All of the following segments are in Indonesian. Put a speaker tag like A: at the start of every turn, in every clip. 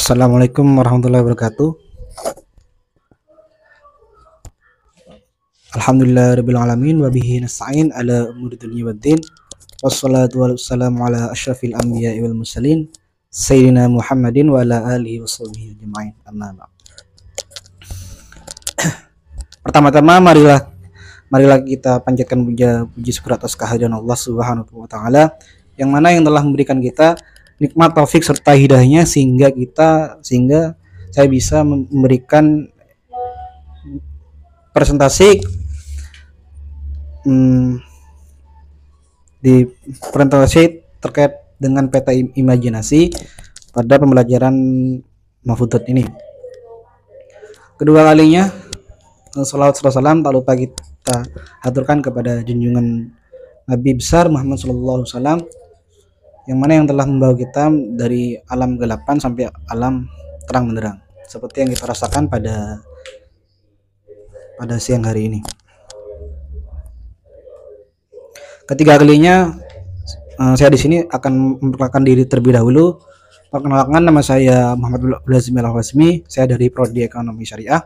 A: Assalamualaikum warahmatullahi wabarakatuh. Alhamdulillahirabbil alamin wa bihi nasta'in ala umuri dunya waddin. Wassalatu wassalamu ala asyrafil anbiya'i wal mursalin sayyidina Muhammadin wa ala alihi washabihi ajma'in. Amma ba'd. Pertama-tama marilah kita panjatkan puji syukur atas kehadiran Allah Subhanahu wa taala yang mana yang telah memberikan kita nikmat taufik serta hidayahnya sehingga saya bisa memberikan presentasi terkait dengan peta imajinasi pada pembelajaran Mahfudz ini. Kedua kalinya salawat salam tak lupa kita haturkan kepada junjungan Nabi besar Muhammad SAW yang mana yang telah membawa kita dari alam gelapan sampai alam terang benderang seperti yang kita rasakan pada siang hari ini. Ketiga kalinya saya di sini akan memperkenalkan diri terlebih dahulu. Perkenalkan, nama saya Muhammad Abdul Al-Hasmi, saya dari Prodi Ekonomi Syariah.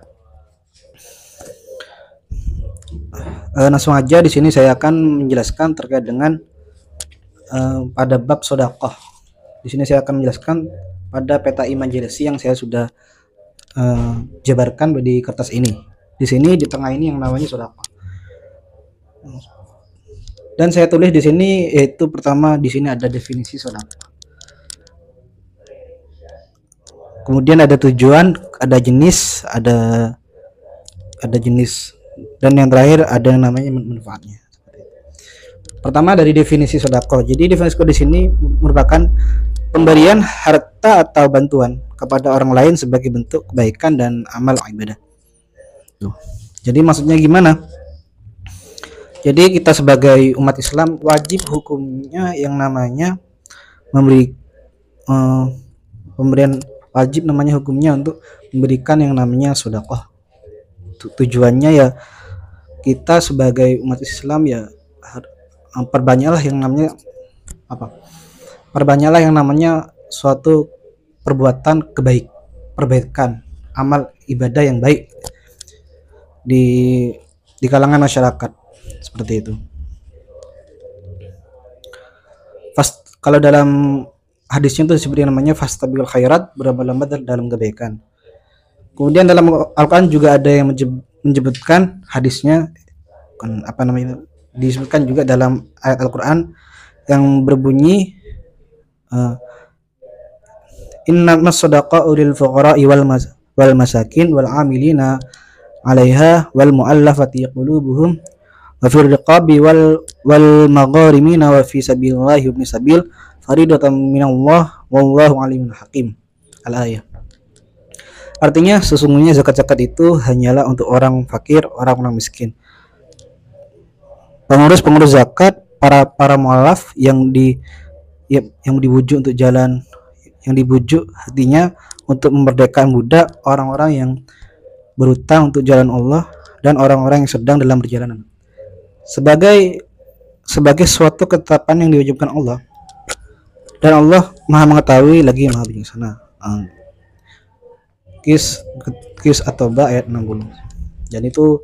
A: Langsung aja di sini saya akan menjelaskan terkait dengan pada bab sedekah. Di sini saya akan menjelaskan pada peta imajinasi yang saya sudah jabarkan di kertas ini. Di sini di tengah ini yang namanya sedekah. Dan saya tulis di sini yaitu pertama di sini ada definisi sedekah. Kemudian ada tujuan, ada jenis, ada jenis, dan yang terakhir ada yang namanya manfaatnya. Pertama dari definisi sedekah. Jadi definisi di sini merupakan pemberian harta atau bantuan kepada orang lain sebagai bentuk kebaikan dan amal ibadah. Jadi maksudnya gimana? Jadi kita sebagai umat Islam wajib hukumnya yang namanya pemberian wajib namanya hukumnya untuk memberikan yang namanya sedekah. Tujuannya ya kita sebagai umat Islam ya perbanyaklah yang namanya suatu perbuatan kebaikan, amal ibadah yang baik di kalangan masyarakat seperti itu. Kalau dalam hadisnya itu seperti namanya fastabiqul khairat, berlomba-lomba dalam kebaikan. Kemudian dalam Al-Quran juga ada yang menyebutkan hadisnya disebutkan juga dalam ayat Al-Quran yang berbunyi innamas shadaqa'u lil fuqara'i wal masakin wal 'amilina 'alaiha wal mu'allafati qulubuhum wa fir riqabi wal magharimina wa fi sabilillahi ibn sabil faridatan minallah wallahu alimun hakim. Al-ayah. Artinya sesungguhnya zakat itu hanyalah untuk orang fakir, orang miskin. Pengurus zakat, para mualaf yang dibujuk untuk jalan, yang dibujuk hatinya untuk memerdekakan budak, orang-orang yang berutang untuk jalan Allah, dan orang-orang yang sedang dalam perjalanan. Sebagai suatu ketetapan yang diwajibkan Allah. Dan Allah Maha mengetahui lagi Maha bijaksana. Qis At-Taubah ayat 60. Dan itu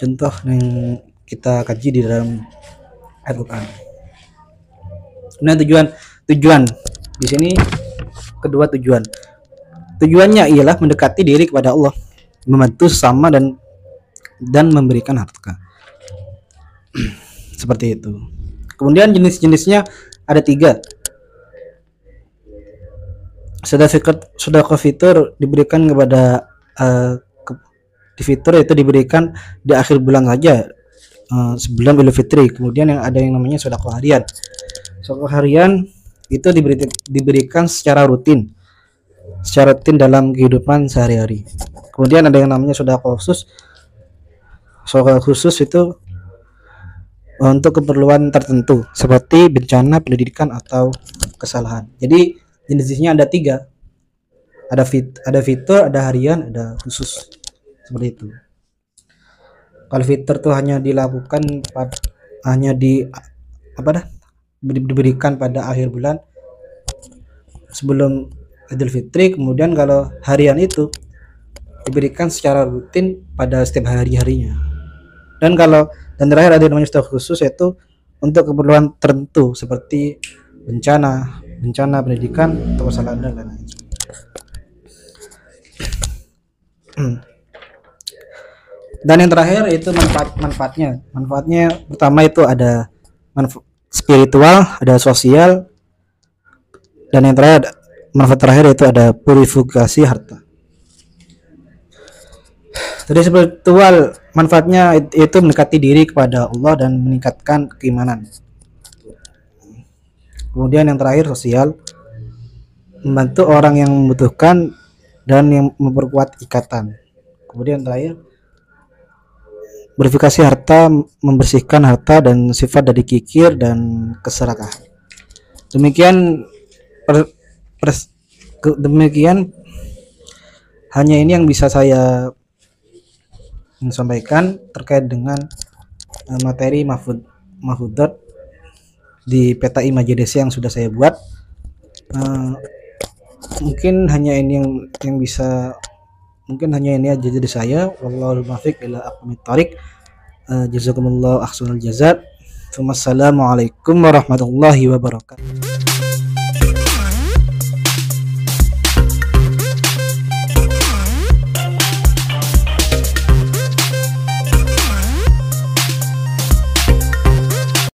A: contoh yang kita kaji di dalam Al-Quran. Nah, tujuan di sini kedua tujuan. Tujuannya ialah mendekati diri kepada Allah, membantu sesama dan memberikan harta. Seperti itu. Kemudian jenis-jenisnya ada 3. Sedekah fitur diberikan kepada di fitur itu diberikan di akhir bulan saja, sebelum Idul Fitri. Kemudian yang ada yang namanya sedekah harian. Sedekah harian itu diberikan secara rutin dalam kehidupan sehari-hari. Kemudian ada yang namanya sedekah khusus. Sedekah khusus itu untuk keperluan tertentu seperti bencana, pendidikan atau kesalahan. Jadi jenisnya ada 3. Ada fitur, ada harian, ada khusus. Seperti itu. Kalau fitur tuh hanya dilakukan diberikan pada akhir bulan sebelum Idul Fitri. Kemudian kalau harian itu diberikan secara rutin pada setiap hari-harinya. Dan terakhir ada namanya sedekah khusus, yaitu untuk keperluan tertentu seperti bencana pendidikan atau masalah dan lain-lain. Dan yang terakhir itu manfaatnya pertama itu ada spiritual, ada sosial, dan yang terakhir manfaat terakhir itu ada purifikasi harta. Jadi spiritual manfaatnya itu mendekati diri kepada Allah dan meningkatkan keimanan. Kemudian yang terakhir sosial, membantu orang yang membutuhkan dan yang memperkuat ikatan. Kemudian terakhir purifikasi harta, membersihkan harta dan sifat dari kikir dan keserakahan. Demikian hanya ini yang bisa saya sampaikan terkait dengan materi mahfudzat di peta imajinasi yang sudah saya buat. Mungkin hanya ini aja dari saya. Wallahul muwaffiq ila aqwamit thoriq. Jazakumullahu ahsanal jazaa. Wassalamualaikum warahmatullahi wabarakatuh.